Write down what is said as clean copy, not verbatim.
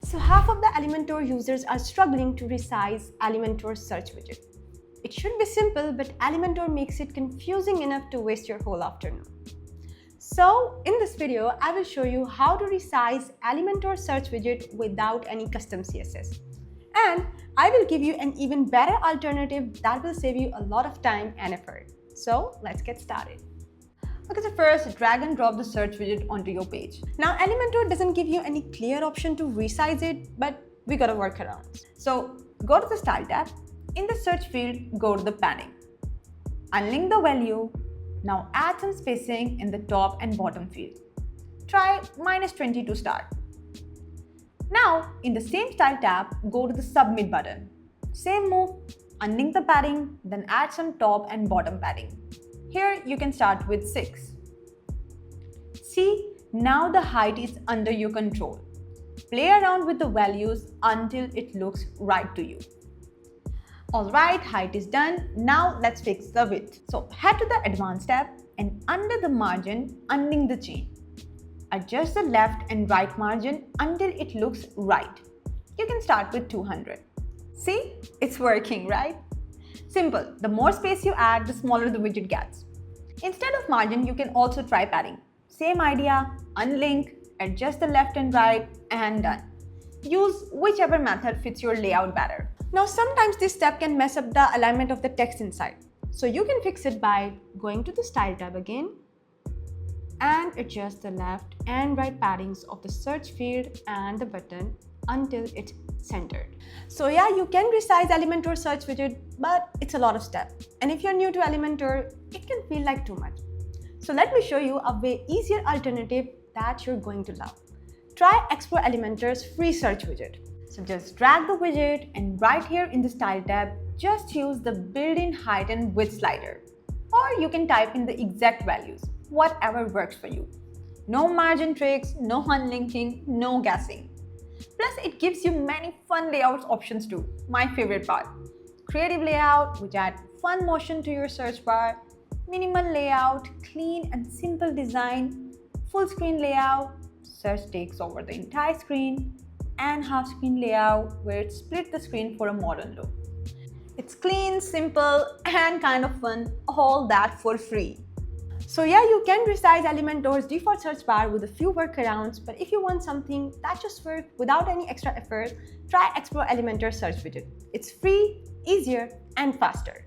So half of the Elementor users are struggling to resize Elementor Search Widget. It should be simple, but Elementor makes it confusing enough to waste your whole afternoon. So in this video, I will show you how to resize Elementor Search Widget without any custom CSS. And I will give you an even better alternative that will save you a lot of time and effort. So let's get started. Okay, so first drag and drop the search widget onto your page. Now Elementor doesn't give you any clear option to resize it, but we got a workaround. So go to the Style tab. In the search field, go to the padding. Unlink the value. Now add some spacing in the top and bottom field. Try -20 to start. Now in the same Style tab, go to the Submit button. Same move, unlink the padding, then add some top and bottom padding. Here you can start with 6. See, now the height is under your control. Play around with the values until it looks right to you. Alright, height is done. Now let's fix the width. So head to the Advanced tab and under the margin, unlink the chain. Adjust the left and right margin until it looks right. You can start with 200. See, it's working, right? Simple, the more space you add, the smaller the widget gets. Instead of margin, you can also try padding. Same idea, unlink, adjust the left and right, and done. Use whichever method fits your layout better. Now sometimes this step can mess up the alignment of the text inside. So you can fix it by going to the Style tab again and adjust the left and right paddings of the search field and the button until it's centered. So yeah, you can resize Elementor Search Widget, but it's a lot of steps. And if you're new to Elementor, it can feel like too much. So let me show you a way easier alternative that you're going to love. Try XPro Elementor's free search widget. So just drag the widget and right here in the Style tab, just use the built-in height and width slider. Or you can type in the exact values, whatever works for you. No margin tricks, no unlinking, no guessing. Plus, it gives you many fun layouts options too. My favorite part. Creative layout, which add fun motion to your search bar. Minimal layout, clean and simple design. Full screen layout, search takes over the entire screen. And half screen layout, where it split the screen for a modern look. It's clean, simple, and kind of fun, all that for free. So yeah, you can resize Elementor's default search bar with a few workarounds, but if you want something that just works without any extra effort, try XPro Elementor Search Widget. It's free, easier, and faster.